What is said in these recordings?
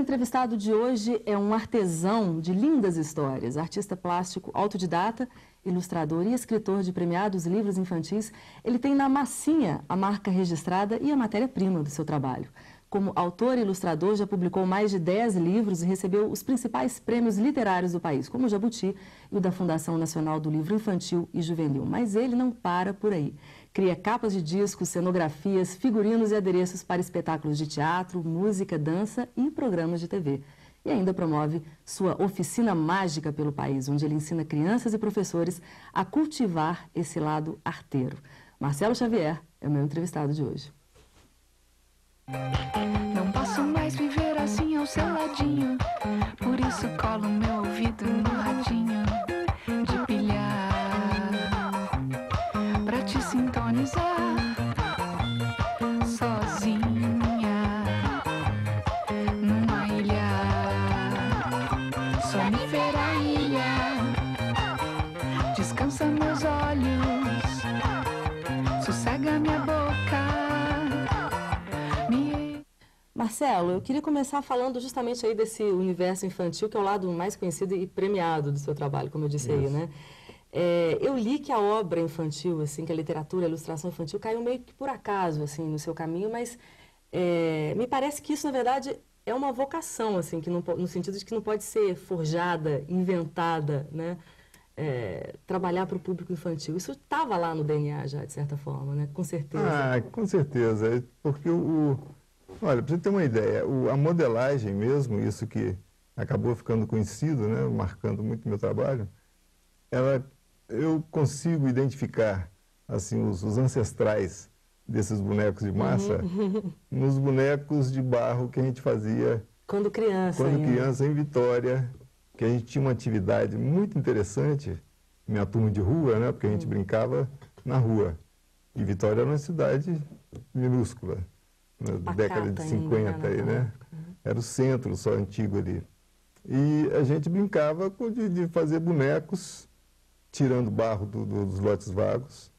entrevistado de hoje é um artesão de lindas histórias, artista plástico autodidata, ilustrador e escritor de premiados livros infantis. Ele tem na massinha a marca registrada e a matéria-prima do seu trabalho. Como autor e ilustrador, já publicou mais de 10 livros e recebeu os principais prêmios literários do país, como o Jabuti e o da Fundação Nacional do Livro Infantil e Juvenil. Mas ele não para por aí. Cria capas de discos, cenografias, figurinos e adereços para espetáculos de teatro, música, dança e programas de TV. E ainda promove sua oficina mágica pelo país, onde ele ensina crianças e professores a cultivar esse lado arteiro. Marcelo Xavier é o meu entrevistado de hoje. Não posso mais viver assim ao seu ladinho, por isso colo meu ouvido no radinho de pilhar, pra te sintonizar sozinha numa ilha, sonífera ilha. Descansa meus olhos, sossega minha boca. Marcelo, eu queria começar falando justamente aí desse universo infantil, que é o lado mais conhecido e premiado do seu trabalho, como eu disse aí, né? Eu li que a obra infantil, assim, que a literatura, a ilustração infantil caiu meio que por acaso, assim, no seu caminho, mas me parece que isso, na verdade, é uma vocação, assim, que não, no sentido de que não pode ser forjada, inventada, né? Trabalhar para o público infantil. Isso estava lá no DNA já, de certa forma, né? Com certeza. Ah, com certeza, porque olha, para você ter uma ideia, a modelagem mesmo, isso que acabou ficando conhecido, né, marcando muito o meu trabalho, eu consigo identificar assim, os ancestrais desses bonecos de massa nos bonecos de barro que a gente fazia quando criança em Vitória, que a gente tinha uma atividade muito interessante, minha turma de rua, né, porque a gente brincava na rua. E Vitória era uma cidade minúscula. Na década de 50 aí, né? Era o centro só antigo ali. E a gente brincava de fazer bonecos, tirando barro dos lotes vagos,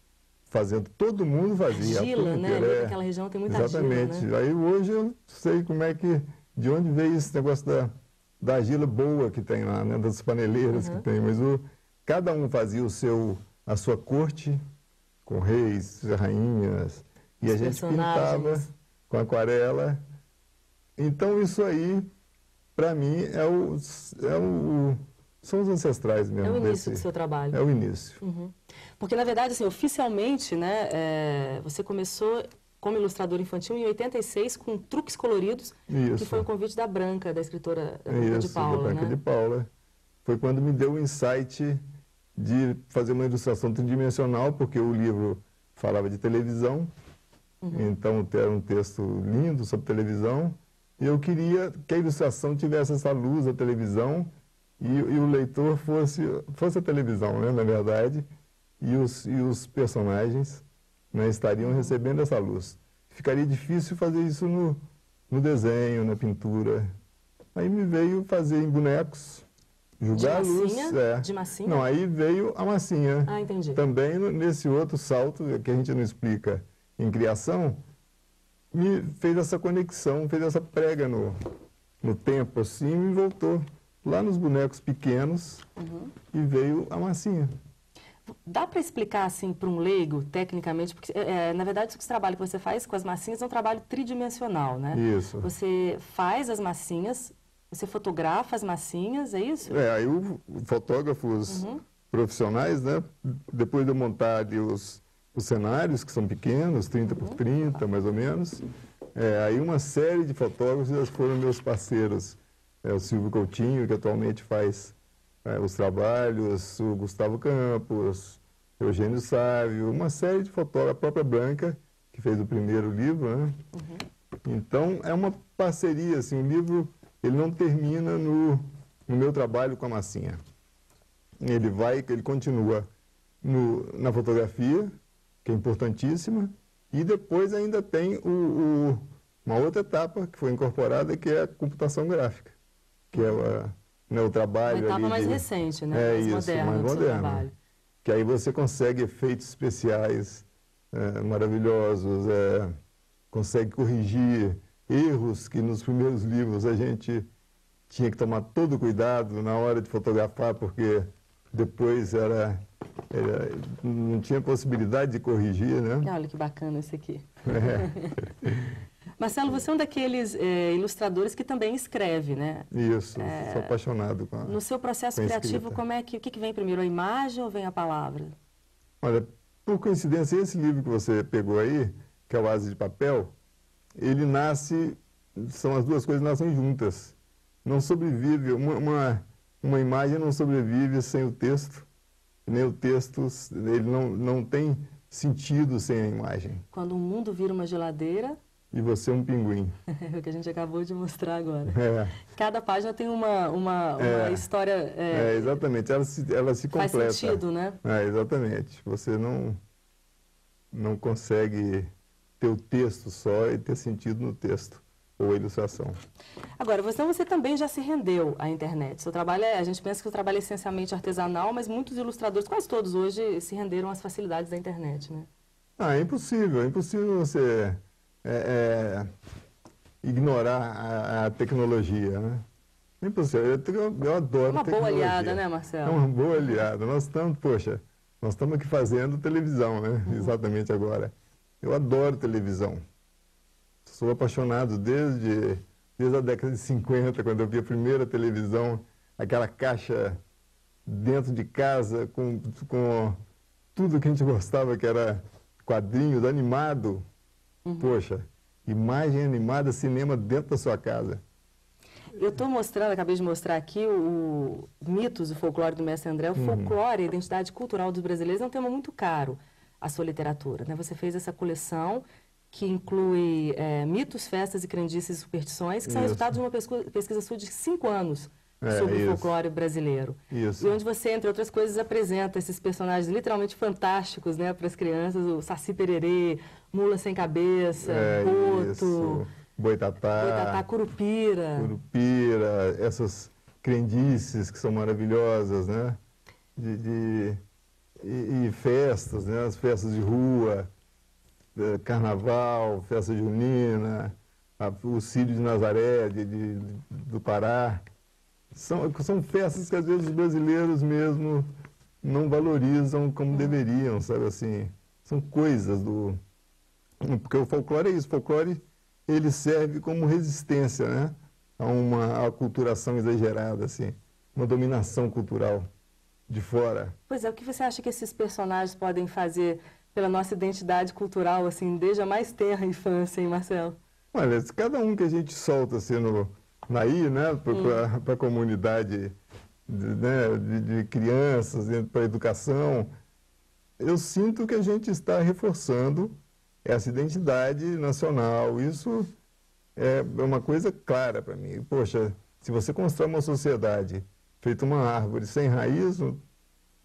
fazendo, todo mundo fazia. Argila, né? Ali naquela região tem muita exatamente. Argila, né? Aí hoje eu sei como é que, de onde veio esse negócio da argila boa que tem lá, né? Das paneleiras que tem, mas cada um fazia a sua corte, com reis, rainhas, e a gente pintava com aquarela. Então isso aí, para mim, são os ancestrais mesmo. É o início do seu trabalho. É o início. Porque, na verdade, assim, oficialmente, né, você começou como ilustrador infantil em 86 com Truques Coloridos, que foi um convite da Branca, da escritora da Branca de Paula. Da Branca de Paula. Foi quando me deu o insight de fazer uma ilustração tridimensional, porque o livro falava de televisão. Então, era um texto lindo sobre televisão, e eu queria que a ilustração tivesse essa luz da televisão e o leitor fosse a televisão, né, na verdade, e os personagens, né, estariam recebendo essa luz. Ficaria difícil fazer isso no desenho, na pintura. Aí me veio fazer em bonecos, jogar a luz. De massinha? Não, aí veio a massinha. Ah, entendi. Também nesse outro salto, que a gente não explica em criação, me fez essa conexão, fez essa prega no tempo, assim, e me voltou lá nos bonecos pequenos e veio a massinha. Dá para explicar, assim, para um leigo, tecnicamente, porque, na verdade, esse trabalho que você faz com as massinhas é um trabalho tridimensional, né? Isso. Você faz as massinhas, você fotografa as massinhas, é isso? Aí os fotógrafos profissionais, né, depois de eu montar ali os cenários, que são pequenos, 30 por 30, mais ou menos. Aí uma série de fotógrafos foram meus parceiros. O Silvio Coutinho, que atualmente faz os trabalhos, o Gustavo Campos, Eugênio Sávio, uma série de fotógrafos, a própria Branca, que fez o primeiro livro, né? Então, é uma parceria, assim, o livro ele não termina no meu trabalho com a massinha. Ele continua na fotografia, que é importantíssima, e depois ainda tem uma outra etapa que foi incorporada, que é a computação gráfica, que é o trabalho... Uma etapa mais recente, né? Mais moderna do seu trabalho. Que aí você consegue efeitos especiais maravilhosos, consegue corrigir erros que nos primeiros livros a gente tinha que tomar todo cuidado na hora de fotografar, porque depois não tinha possibilidade de corrigir, né? Olha que bacana esse aqui. É. Marcelo, você é um daqueles ilustradores que também escreve, né? Isso, sou apaixonado com a No seu processo criativo, o que vem primeiro, a imagem ou vem a palavra? Olha, por coincidência, esse livro que você pegou aí, que é o Asa de Papel, ele nasce, são as duas coisas nascem juntas. Não sobrevive, uma imagem não sobrevive sem o texto, nem o texto, ele não tem sentido sem a imagem. Quando o mundo vira uma geladeira... E você é um pinguim. É o que a gente acabou de mostrar agora. É. Cada página tem uma história... exatamente, ela se completa. Faz sentido, né? Exatamente. Você não consegue ter o texto só e ter sentido no texto ou a ilustração. Agora, você também já se rendeu à internet. Seu trabalho a gente pensa que o trabalho é essencialmente artesanal, mas muitos ilustradores, quase todos hoje, se renderam às facilidades da internet, né? É impossível você ignorar a tecnologia, né? É impossível. Eu adoro uma tecnologia. Boa aliada, né, Marcelo? É uma boa aliada. Nós estamos aqui fazendo televisão, né? Exatamente agora. Eu adoro televisão. Sou apaixonado desde a década de 50, quando eu vi a primeira televisão, aquela caixa dentro de casa com tudo que a gente gostava, que era quadrinhos, animado. Poxa, imagem animada, cinema dentro da sua casa. Eu estou mostrando, acabei de mostrar aqui o Mitos, o Folclore do Mestre André. O folclore, a identidade cultural dos brasileiros é um tema muito caro à sua literatura, né? Você fez essa coleção que inclui mitos, festas e crendices e superstições, que são resultados de uma pesquisa sua de 5 anos sobre o folclore brasileiro. Isso. E onde você, entre outras coisas, apresenta esses personagens literalmente fantásticos, né, para as crianças, o Saci Pererê, Mula Sem Cabeça, Boto, Boitatá, Curupira. Curupira, essas crendices que são maravilhosas, né? E festas, né? As festas de rua, carnaval, festa junina, o Círio de Nazaré, do Pará. São festas que às vezes os brasileiros mesmo não valorizam como deveriam, sabe assim? São coisas do... Porque o folclore é isso, o folclore ele serve como resistência, né? A uma aculturação exagerada, assim, uma dominação cultural de fora. Pois é, o que você acha que esses personagens podem fazer pela nossa identidade cultural, assim, desde a mais tenra infância, hein, Marcelo? Olha, cada um que a gente solta assim aí, né, para a comunidade de crianças, para a educação, eu sinto que a gente está reforçando essa identidade nacional. Isso é uma coisa clara para mim. Poxa, se você constrói uma sociedade feita uma árvore sem raiz,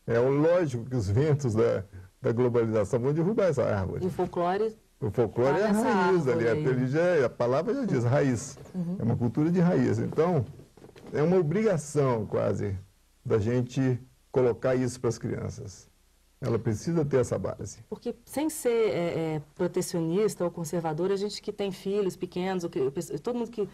é lógico que os ventos da globalização vão derrubar essa árvore. E o folclore é a raiz ali, a palavra já diz, raiz. É uma cultura de raiz. Então, é uma obrigação quase da gente colocar isso para as crianças. Ela precisa ter essa base. Porque sem ser protecionista ou conservador, a gente que tem filhos pequenos, todo mundo que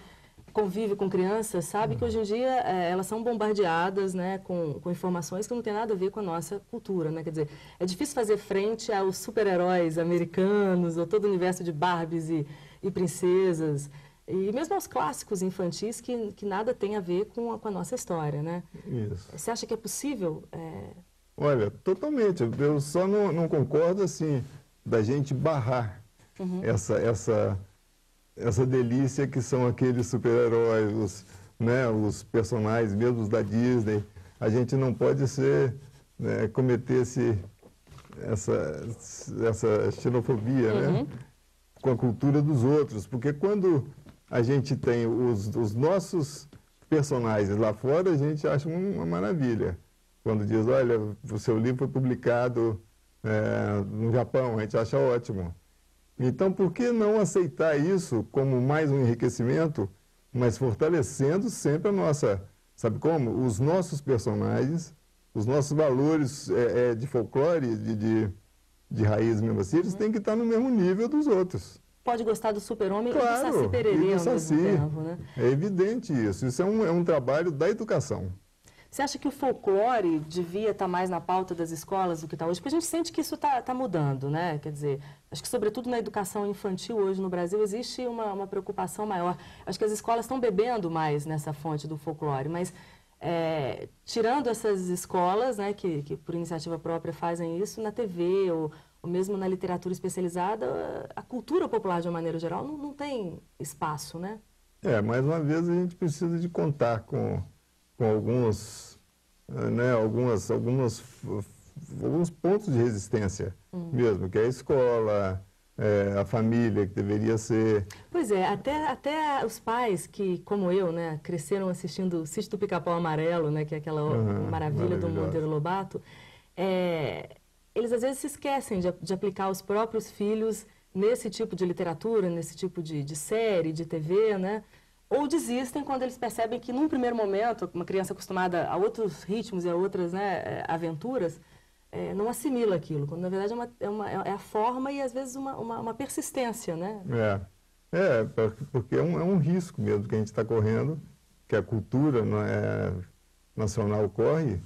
convive com crianças sabe que hoje em dia elas são bombardeadas, né, com informações que não tem nada a ver com a nossa cultura, né? Quer dizer, é difícil fazer frente aos super-heróis americanos ou todo o universo de Barbies e princesas e mesmo aos clássicos infantis que nada tem a ver com a nossa história, né? Isso. Você acha que é possível? Olha, totalmente. Eu só não concordo assim da gente barrar essa delícia que são aqueles super-heróis, os personagens mesmo da Disney. A gente não pode cometer essa xenofobia, né, com a cultura dos outros, porque quando a gente tem os nossos personagens lá fora, a gente acha uma maravilha. Quando diz, olha, o seu livro foi publicado no Japão, a gente acha ótimo. Então, por que não aceitar isso como mais um enriquecimento, mas fortalecendo sempre a nossa, sabe como? Os nossos personagens, os nossos valores de folclore, de raiz mesmo assim, eles têm que estar no mesmo nível dos outros. pode gostar do Super-Homem Claro, e do Saci Pererê e do ao Saci. mesmo tempo, né? É evidente isso. Isso é um trabalho da educação. Você acha que o folclore devia estar mais na pauta das escolas do que está hoje? Porque a gente sente que isso está mudando, né? Quer dizer, acho que sobretudo na educação infantil hoje no Brasil existe uma preocupação maior. Acho que as escolas estão bebendo mais nessa fonte do folclore, mas tirando essas escolas, né, que por iniciativa própria fazem isso, na TV ou mesmo na literatura especializada, a cultura popular de uma maneira geral não tem espaço, né? Mais uma vez a gente precisa de contar com alguns, né, alguns pontos de resistência mesmo, que é a escola, a família, que deveria ser... Pois é, até os pais que, como eu, né, cresceram assistindo o Sítio do Pica-Pau Amarelo, né, que é aquela maravilha do Monteiro Lobato, eles às vezes se esquecem de aplicar os próprios filhos nesse tipo de literatura, nesse tipo de série, de TV, né? Ou desistem quando eles percebem que, num primeiro momento, uma criança acostumada a outros ritmos e a outras, né, aventuras, não assimila aquilo, quando na verdade é a forma e às vezes uma persistência, né? Porque é um risco mesmo que a gente está correndo, que a cultura nacional corre,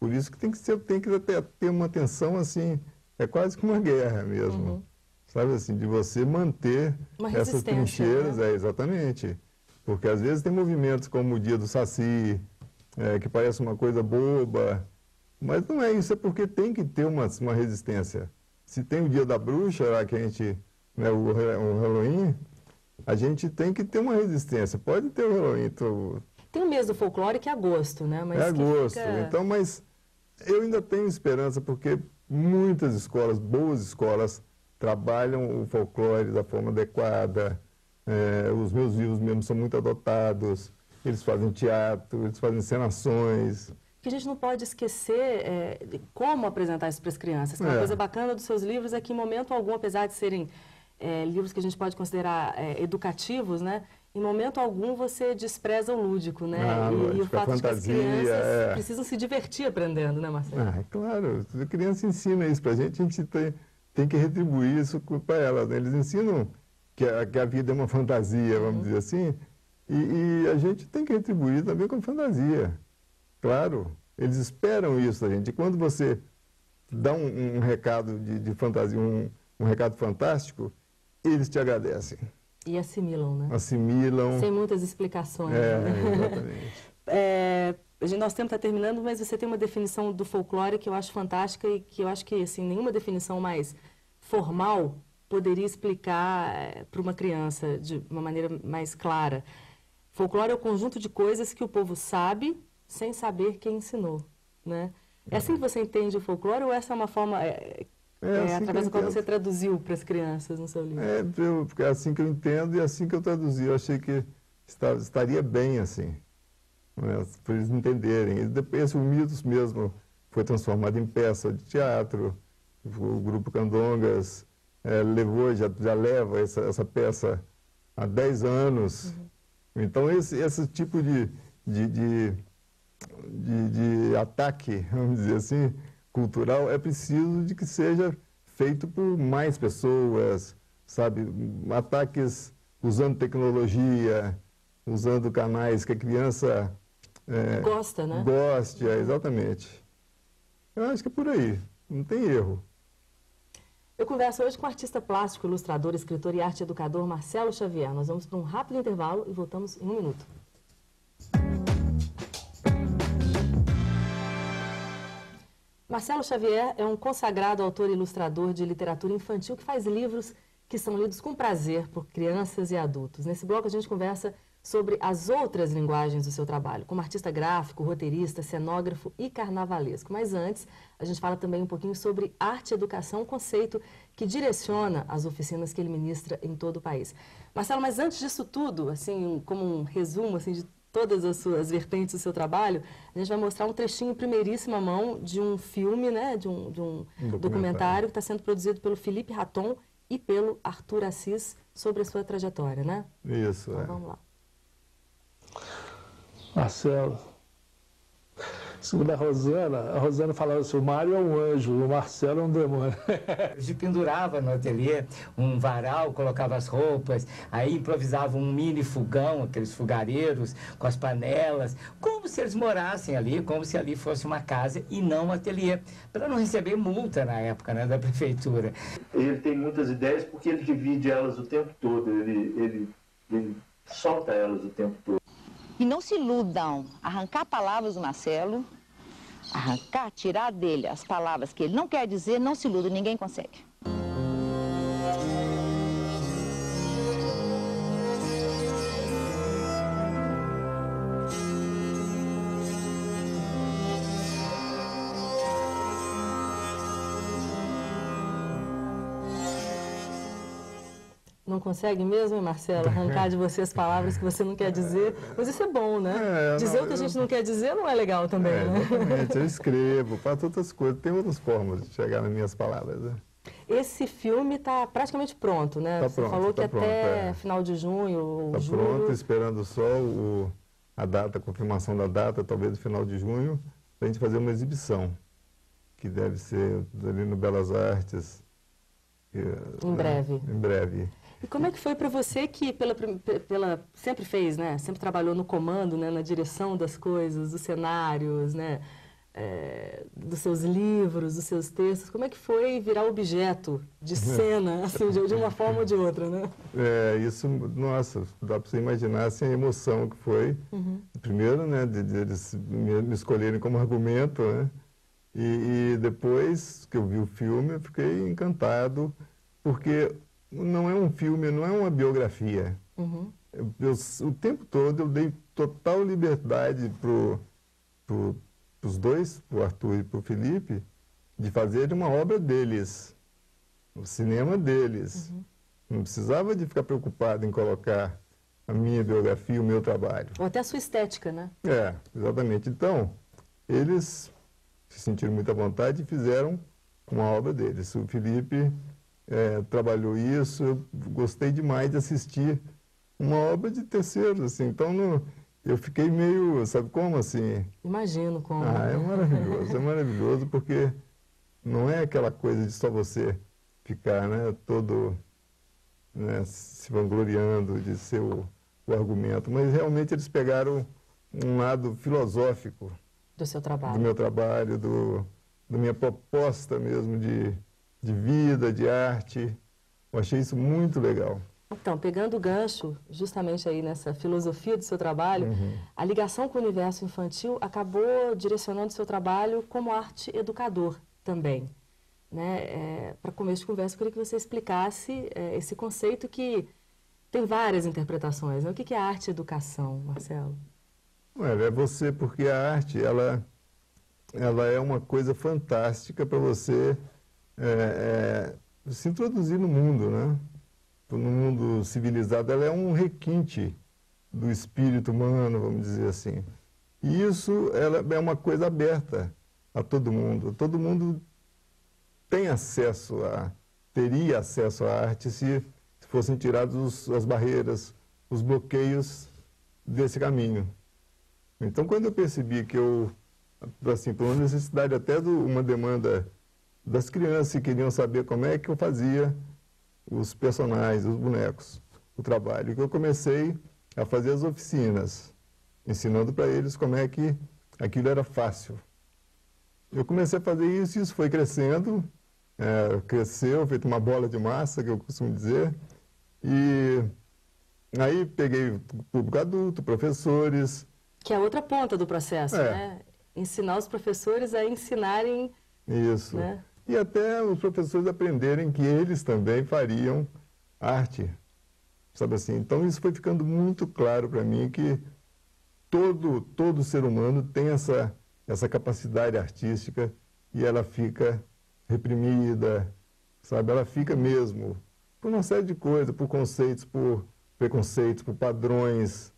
por isso que tem que ter uma tensão assim, é quase que uma guerra mesmo, sabe assim, de você manter essas trincheiras, né? Exatamente. Porque às vezes tem movimentos como o Dia do Saci, que parece uma coisa boba, mas não é isso, é porque tem que ter uma resistência. Se tem o Dia da Bruxa, lá que a gente, né, o Halloween, a gente tem que ter uma resistência. Pode ter o Halloween. Tem o mês do folclore que é agosto, né? Mas agosto. Então, mas eu ainda tenho esperança porque muitas escolas, boas escolas, trabalham o folclore da forma adequada. Os meus livros mesmo são muito adotados, eles fazem teatro, eles fazem encenações. O que a gente não pode esquecer de como apresentar isso para as crianças. Uma coisa bacana dos seus livros é que, em momento algum, apesar de serem livros que a gente pode considerar educativos, né, em momento algum você despreza o lúdico, né? E o fato de que as crianças precisam se divertir aprendendo, né, Marcelo? Claro, a criança ensina isso para a gente tem que retribuir isso para elas, né? Eles ensinam que a vida é uma fantasia, vamos dizer assim, e a gente tem que retribuir também com fantasia. Claro, eles esperam isso da gente. E quando você dá um recado de fantasia, um recado fantástico, eles te agradecem. E assimilam, né? Assimilam. Sem muitas explicações. Exatamente. Nosso tempo está terminando, mas você tem uma definição do folclore que eu acho fantástica e que eu acho que assim, nenhuma definição mais formal poderia explicar para uma criança de uma maneira mais clara. Folclore é o conjunto de coisas que o povo sabe sem saber quem ensinou, né? É assim que você entende o folclore ou essa é uma forma assim através da qual você traduziu para as crianças no seu livro? É assim que eu entendo e assim que eu traduzi. Eu achei que estaria bem assim, né, para eles entenderem. E depois o Mitos mesmo foi transformado em peça de teatro. O Grupo Candongas já leva essa peça há 10 anos. Então, esse tipo de ataque, vamos dizer assim, cultural, é preciso de que seja feito por mais pessoas, sabe? Ataques usando tecnologia, usando canais que a criança gosta, né? Goste, exatamente. Eu acho que é por aí, não tem erro. Eu converso hoje com o artista plástico, ilustrador, escritor e arte educador Marcelo Xavier. Nós vamos para um rápido intervalo e voltamos em 1 minuto. Marcelo Xavier é um consagrado autor e ilustrador de literatura infantil que faz livros que são lidos com prazer por crianças e adultos. Nesse bloco a gente conversa sobre as outras linguagens do seu trabalho, como artista gráfico, roteirista, cenógrafo e carnavalesco. Mas antes, a gente fala também um pouquinho sobre arte e educação, um conceito que direciona as oficinas que ele ministra em todo o país. Marcelo, mas antes disso tudo, assim, como um resumo assim, de todas as suas vertentes do seu trabalho, a gente vai mostrar um trechinho em primeiríssima mão de um filme, né, de um documentário que está sendo produzido pelo Felipe Raton e pelo Arthur Assis sobre a sua trajetória, né? Isso, então, vamos lá. Marcelo, Segundo a Rosana falava assim, o Mário é um anjo, o Marcelo é um demônio. A gente pendurava no ateliê um varal, colocava as roupas, aí improvisava um mini fogão, aqueles fogareiros, com as panelas, como se eles morassem ali, como se ali fosse uma casa e não um ateliê, para não receber multa na época, né, da prefeitura. Ele tem muitas ideias porque ele divide elas o tempo todo, ele solta elas o tempo todo. E não se iludam, arrancar palavras do Marcelo, tirar dele as palavras que ele não quer dizer, não se iludam, ninguém consegue. Não consegue mesmo, Marcelo, arrancar de você as palavras que você não quer dizer? Mas isso é bom, né? Dizer o que a gente não quer dizer não é legal também, né? Exatamente, eu escrevo, faço outras coisas, tem outras formas de chegar nas minhas palavras, né? Esse filme está praticamente pronto, né? Tá você pronto, falou que tá pronto, até final de junho ou julho... Está pronto, esperando só a data, a confirmação da data, talvez no final de junho, para a gente fazer uma exibição, que deve ser ali no Belas Artes. Em breve. Em breve. E como é que foi para você que sempre fez, né? Sempre trabalhou no comando, né? Na direção das coisas, dos cenários, né? Dos seus livros, dos seus textos. Como é que foi virar objeto de cena, assim, de uma forma ou de outra, né? Isso, nossa, dá para você imaginar assim, a emoção que foi. Primeiro, né? De eles me escolherem como argumento, né? E depois que eu vi o filme, eu fiquei encantado, porque não é um filme, não é uma biografia. O tempo todo eu dei total liberdade para os dois, para o Arthur e para o Felipe, de fazer uma obra deles, o cinema deles. Não precisava de ficar preocupado em colocar a minha biografia, o meu trabalho. Ou até a sua estética, né? Exatamente. Então, eles se sentiram muito à vontade e fizeram uma obra deles. O Felipe trabalhou isso, eu gostei demais de assistir uma obra de terceiros, assim. Então, eu fiquei meio, sabe como, assim? Imagino como. É maravilhoso, porque não é aquela coisa de só você ficar, né, todo, né, se vangloriando de ser o argumento, mas realmente eles pegaram um lado filosófico do seu trabalho. Do meu trabalho, da minha proposta mesmo de vida, de arte. Eu achei isso muito legal. Então, pegando o gancho justamente aí nessa filosofia do seu trabalho, a ligação com o universo infantil acabou direcionando o seu trabalho como arte educador também. Né? Para começo de conversa, eu queria que você explicasse esse conceito que tem várias interpretações. Né? O que é arte e educação, Marcelo? É você, porque a arte, ela é uma coisa fantástica para você se introduzir no mundo, né? No mundo civilizado, ela é um requinte do espírito humano, vamos dizer assim. E isso ela é uma coisa aberta a todo mundo. Todo mundo tem acesso teria acesso à arte se fossem tiradas as barreiras, os bloqueios desse caminho. Então, quando eu percebi que assim, por uma necessidade até uma demanda das crianças que queriam saber como é que eu fazia os personagens, os bonecos, o trabalho, que eu comecei a fazer as oficinas, ensinando para eles como é que aquilo era fácil. Eu comecei a fazer isso e isso foi crescendo, cresceu, feito uma bola de massa, que eu costumo dizer, e aí peguei o público adulto, professores. Que é a outra ponta do processo, né? Ensinar os professores a ensinarem... Isso. Né? E até os professores aprenderem que eles também fariam arte, sabe assim? Então, isso foi ficando muito claro para mim que todo ser humano tem essa capacidade artística e ela fica reprimida, sabe? Ela fica mesmo por uma série de coisas, por conceitos, por preconceitos, por padrões.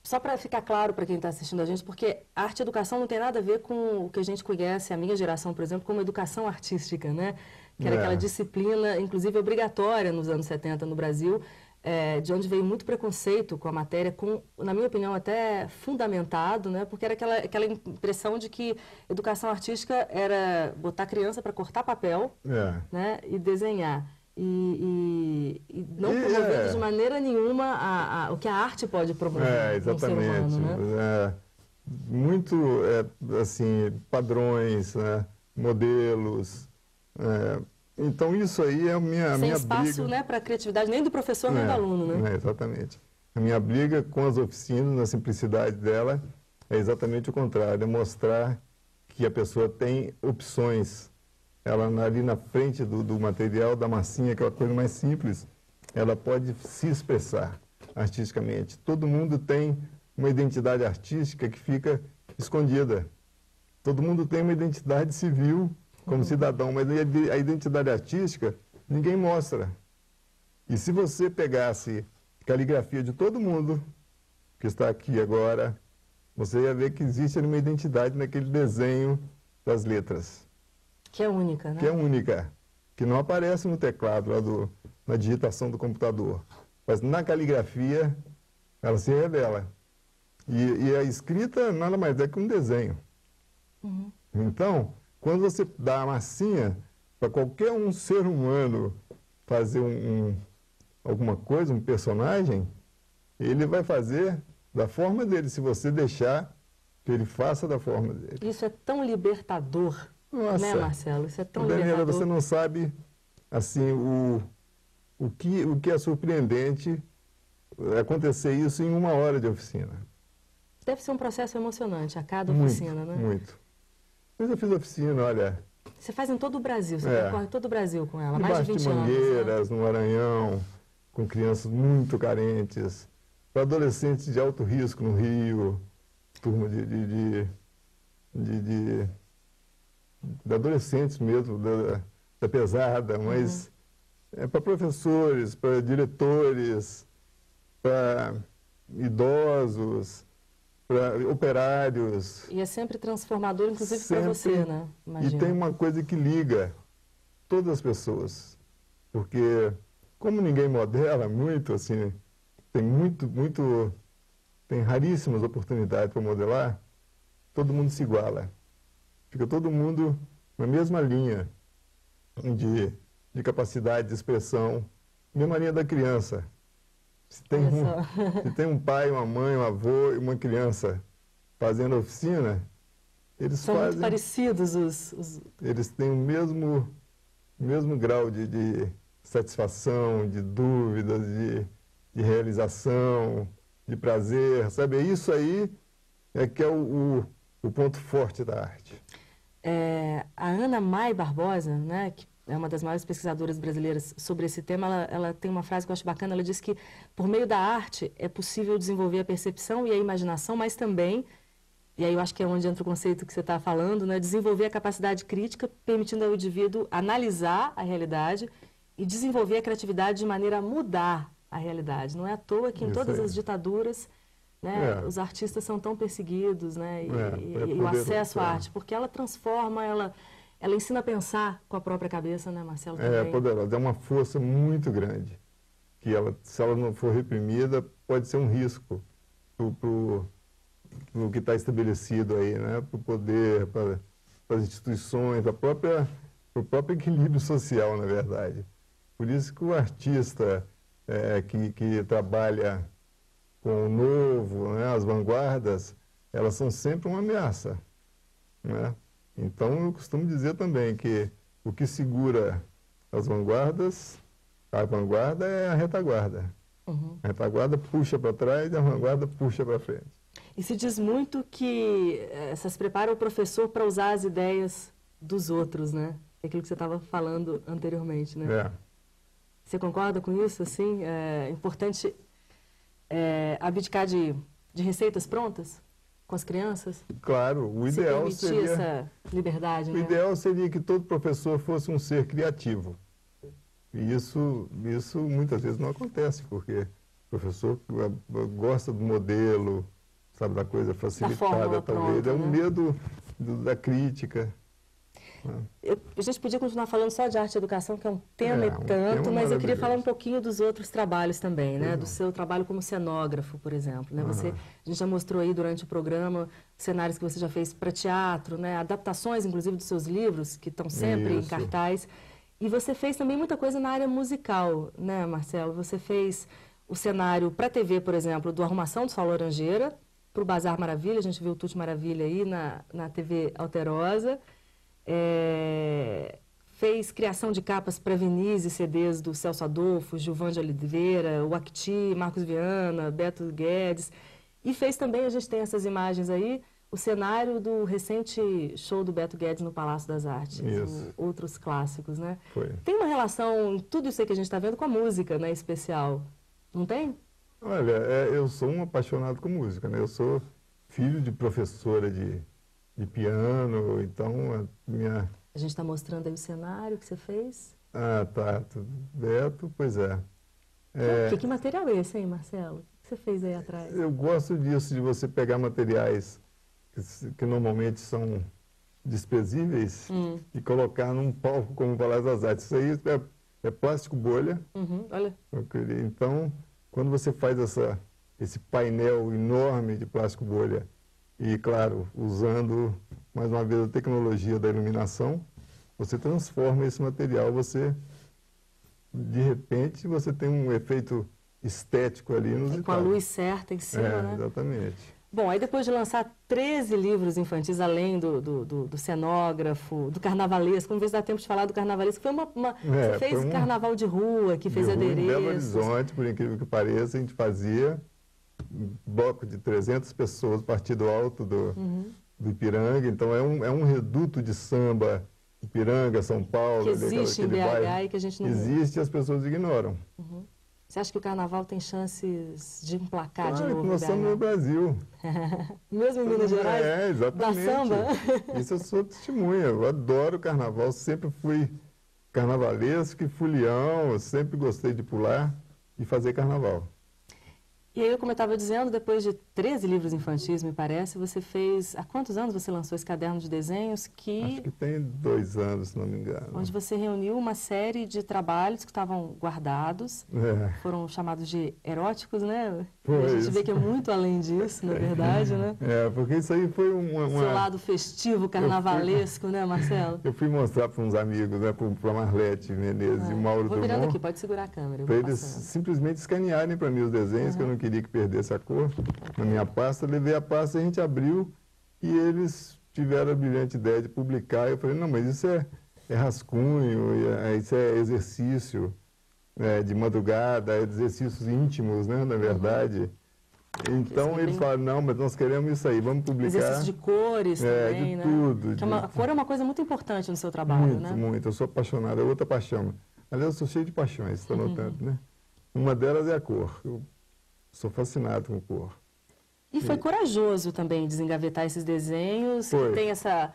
Só para ficar claro para quem está assistindo a gente, porque arte e educação não tem nada a ver com o que a gente conhece, a minha geração, por exemplo, como educação artística, né? Que era aquela disciplina, inclusive obrigatória nos anos 70 no Brasil, de onde veio muito preconceito com a matéria, na minha opinião, até fundamentado, né? Porque era aquela impressão de que educação artística era botar a criança para cortar papel, né? E desenhar. E não promovendo de maneira nenhuma o que a arte pode promover. Exatamente. No ser humano, né? Muito, assim, padrões, né? Modelos. Então, isso aí é a minha Sem espaço, briga, né, para a criatividade, nem do professor, nem do aluno, né? Exatamente. A minha briga com as oficinas, na simplicidade dela, é exatamente o contrário, é mostrar que a pessoa tem opções. Ela, ali na frente do material, da massinha, aquela coisa mais simples, ela pode se expressar artisticamente. Todo mundo tem uma identidade artística que fica escondida. Todo mundo tem uma identidade civil como cidadão, mas a identidade artística ninguém mostra. E se você pegasse caligrafia de todo mundo que está aqui agora, você ia ver que existe ali uma identidade naquele desenho das letras. Que é única, né? Que é única, que não aparece no teclado, lá na digitação do computador. Mas na caligrafia, ela se revela. E a escrita nada mais é que um desenho. Então, quando você dá a massinha para qualquer ser humano fazer alguma coisa, um personagem, ele vai fazer da forma dele, se você deixar que ele faça da forma dele. Isso é tão libertador, né, Marcelo? Isso é tão Daniela, libertador. você não sabe, assim, o que é surpreendente acontecer isso em 1 hora de oficina. Deve ser um processo emocionante a cada oficina, né? Muito. Mas eu fiz oficina, olha... Você faz em todo o Brasil, você percorre todo o Brasil com ela, mais de 20 de anos. Mangueiras, no Maranhão, com crianças muito carentes, para adolescentes de alto risco no Rio, turma de adolescentes mesmo, da pesada, mas para professores, para diretores, para idosos, para operários. E é sempre transformador, inclusive para você, né? Imagina. E tem uma coisa que liga todas as pessoas, porque como ninguém modela muito, assim, tem raríssimas oportunidades para modelar, todo mundo se iguala. Fica todo mundo na mesma linha de capacidade de expressão, mesma linha da criança. Se tem um pai, uma mãe, um avô e uma criança fazendo oficina, eles são muito parecidos Eles têm o mesmo grau de satisfação, de dúvidas, de realização, de prazer, sabe? Isso aí é que é o ponto forte da arte. A Ana Mai Barbosa, né, que é uma das maiores pesquisadoras brasileiras sobre esse tema, ela tem uma frase que eu acho bacana, ela diz que por meio da arte é possível desenvolver a percepção e a imaginação, mas também, e aí eu acho que é onde entra o conceito que você está falando, né, desenvolver a capacidade crítica, permitindo ao indivíduo analisar a realidade e desenvolver a criatividade de maneira a mudar a realidade. Não é à toa que em todas as ditaduras, né, os artistas são tão perseguidos, né, e o acesso à arte, porque ela transforma, ela ensina a pensar com a própria cabeça, né, Marcelo? Também. É poderosa, é uma força muito grande, que se ela não for reprimida, pode ser um risco para o que está estabelecido aí, né, para o poder, para as instituições, para o próprio equilíbrio social, na verdade. Por isso que o artista que trabalha com o novo, né, as vanguardas, elas são sempre uma ameaça, né? Então, eu costumo dizer também que o que segura as vanguardas, a vanguarda é a retaguarda. A retaguarda puxa para trás e a vanguarda puxa para frente. E se diz muito que se prepara o professor para usar as ideias dos outros, né? É aquilo que você estava falando anteriormente, né? Você concorda com isso? Assim, é importante abdicar de receitas prontas com as crianças? Claro, o ideal seria essa liberdade, né? O ideal seria que todo professor fosse um ser criativo. E isso muitas vezes não acontece, porque o professor gosta do modelo, sabe, da coisa facilitada, talvez. É o medo da crítica. A gente podia continuar falando só de arte e educação, que é um tema e tanto, mas eu queria falar um pouquinho dos outros trabalhos também, né? Do seu trabalho como cenógrafo, por exemplo, né? A gente já mostrou aí durante o programa cenários que você já fez para teatro, né? Adaptações, inclusive, dos seus livros, que estão sempre em cartaz. E você fez também muita coisa na área musical, né, Marcelo? Você fez o cenário para TV, por exemplo, do Arrumação do Sol Laranjeira, para o Bazar Maravilha, a gente viu o Tutti Maravilha aí na TV Alterosa. Fez criação de capas para vinis e CDs do Celso Adolfo, Gilvan de Oliveira, o Acti, Marcos Viana, Beto Guedes. E fez também, a gente tem essas imagens aí, o cenário do recente show do Beto Guedes no Palácio das Artes, outros clássicos, né? Tem uma relação, tudo isso aí que a gente está vendo, com a música, né, especial, não tem? Olha, eu sou um apaixonado com música, né? Eu sou filho de professora de piano, então A gente está mostrando aí o cenário que você fez. Ah, tá. Beto, pois é. Que material é esse aí, Marcelo? O que você fez aí atrás? Eu gosto disso, de você pegar materiais que normalmente são desprezíveis e colocar num palco como o Palácio das Artes. Isso aí é plástico bolha. Olha. Então, quando você faz esse painel enorme de plástico bolha e, claro, usando, mais uma vez, a tecnologia da iluminação, você transforma esse material, de repente, você tem um efeito estético ali inusitado. Com a luz certa em cima, né? Exatamente. Bom, aí depois de lançar 13 livros infantis, além do cenógrafo, do carnavalesco, vamos ver se dá tempo de falar do carnavalesco, você fez carnaval de rua, que fez adereços. Em Belo Horizonte, por incrível que pareça, a gente fazia um bloco de 300 pessoas, partido alto do Ipiranga, então é um reduto de samba, Ipiranga, São Paulo. Que existe em BH e que a gente não... Existe e as pessoas ignoram. Você acha que o carnaval tem chances de emplacar de novo? Nós estamos no Brasil. Mesmo em Minas Gerais? Exatamente. Da samba? Isso eu sou testemunha. Eu adoro o carnaval. Sempre fui carnavalesco e fulião. Eu sempre gostei de pular e fazer carnaval. E aí, como eu estava dizendo, depois de 13 livros infantis, me parece, você fez... Há quantos anos você lançou esse caderno de desenhos que... Acho que tem 2 anos, se não me engano. Onde você reuniu uma série de trabalhos que estavam guardados, foram chamados de eróticos, né? A gente vê que é muito além disso, na verdade, né? Porque isso aí foi Seu lado festivo, carnavalesco, né, Marcelo? Eu fui mostrar para uns amigos, né, para Marlete Menezes e Mauro Drummond. Vou virando aqui, pode segurar a câmera. Para eles simplesmente escanearem para mim os desenhos, que eu não queria que perdesse a cor. Na minha pasta, levei a pasta, a gente abriu e eles tiveram a brilhante ideia de publicar. Eu falei, não, mas isso é rascunho, isso é exercício de madrugada, exercícios íntimos, né, na verdade. Então eles falaram, não, mas nós queremos isso aí, vamos publicar. Exercício de cores também, de tudo. A cor é uma coisa muito importante no seu trabalho, né? Muito. Eu sou apaixonado, é outra paixão. Aliás, eu sou cheio de paixões, está notando, né? Uma delas é a cor. Eu sou fascinado com cor. E foi corajoso também desengavetar esses desenhos, que tem essa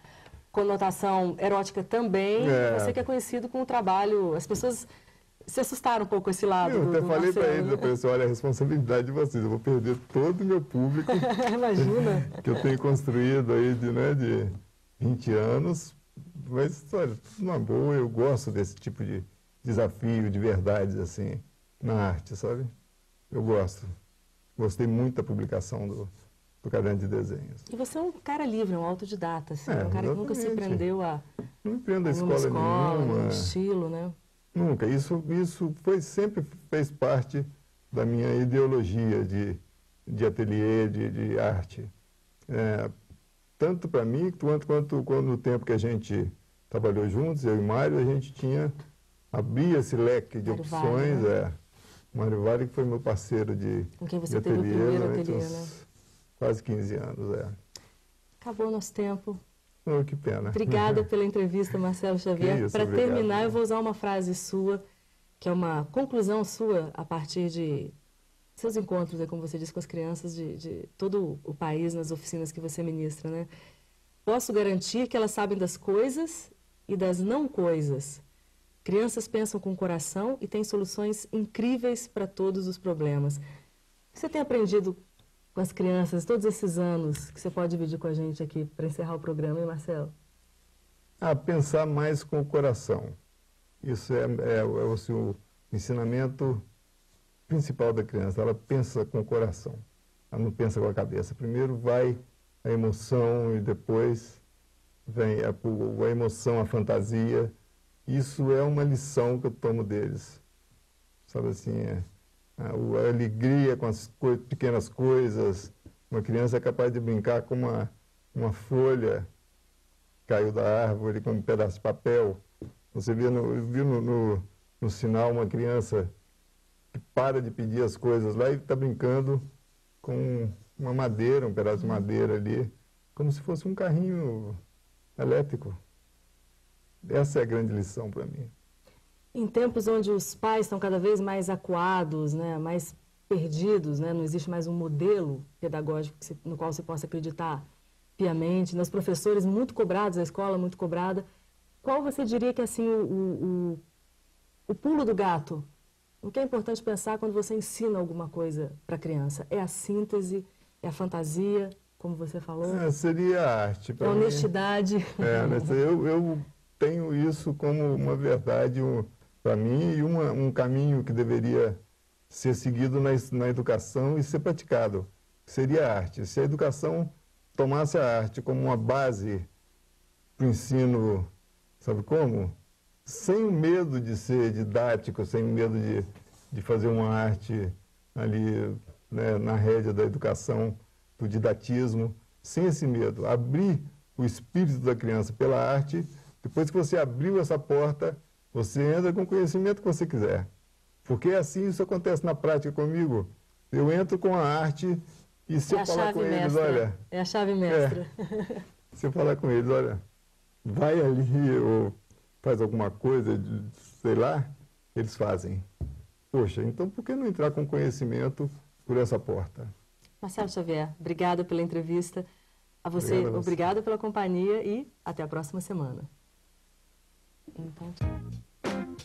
conotação erótica também. Você que é conhecido com o trabalho, as pessoas se assustaram um pouco com esse lado. Eu até falei para eles, eu pensei, olha, a responsabilidade de vocês, eu vou perder todo o meu público. Imagina. Que eu tenho construído aí de 20 anos. Mas, olha, tudo numa boa, eu gosto desse tipo de desafio, de verdades, assim, na arte, sabe? Eu gosto. Gostei muito da publicação do caderno de desenhos. E você é um cara livre, um autodidata, assim, um cara que nunca se prendeu a... Não me prendo a escola nenhuma. Um estilo, né? Nunca. Isso sempre fez parte da minha ideologia de ateliê, de arte. Tanto para mim, quanto no tempo que a gente trabalhou juntos, eu e Mário, a gente abria esse leque de opções. Mário Vale, que foi meu parceiro de com quem você teve o primeiro ateliê, né? Quase 15 anos, Acabou o nosso tempo. Oh, que pena. Obrigada pela entrevista, Marcelo Xavier. Para terminar, eu vou usar uma frase sua, que é uma conclusão sua a partir de seus encontros, como você disse, com as crianças de todo o país, nas oficinas que você ministra, né? Posso garantir que elas sabem das coisas e das não coisas. Crianças pensam com o coração e têm soluções incríveis para todos os problemas. O que você tem aprendido com as crianças todos esses anos que você pode dividir com a gente aqui para encerrar o programa, hein, Marcelo? Pensar mais com o coração. Isso é o ensinamento principal da criança. Ela pensa com o coração, ela não pensa com a cabeça. Primeiro vai a emoção e depois vem a emoção, a fantasia. Isso é uma lição que eu tomo deles. Sabe assim, a alegria com as pequenas coisas. Uma criança é capaz de brincar com uma folha que caiu da árvore, com um pedaço de papel. Você viu no sinal uma criança que para de pedir as coisas lá e está brincando com uma madeira, um pedaço de madeira ali, como se fosse um carrinho elétrico. Essa é a grande lição para mim. Em tempos onde os pais estão cada vez mais acuados, né, mais perdidos, né, não existe mais um modelo pedagógico no qual você possa acreditar piamente, nos professores muito cobrados, a escola muito cobrada, qual você diria que é assim, o pulo do gato? O que é importante pensar quando você ensina alguma coisa para a criança? É a síntese, é a fantasia, como você falou? Seria a arte. É a honestidade. Eu tenho isso como uma verdade para mim e um caminho que deveria ser seguido na educação e ser praticado. Seria a arte. Se a educação tomasse a arte como uma base para o ensino, sabe como? Sem o medo de ser didático, sem o medo de fazer uma arte ali, né, na rédea da educação, do didatismo, sem esse medo. Abrir o espírito da criança pela arte, depois que você abriu essa porta, você entra com o conhecimento que você quiser. Porque assim isso acontece na prática comigo. Eu entro com a arte e se eu falar com eles, olha... É a chave mestra. Se eu falar com eles, olha, vai ali ou faz alguma coisa, sei lá, eles fazem. Poxa, então por que não entrar com conhecimento por essa porta? Marcelo Xavier, obrigada pela entrevista. A você, obrigada pela companhia e até a próxima semana. Então, tchau.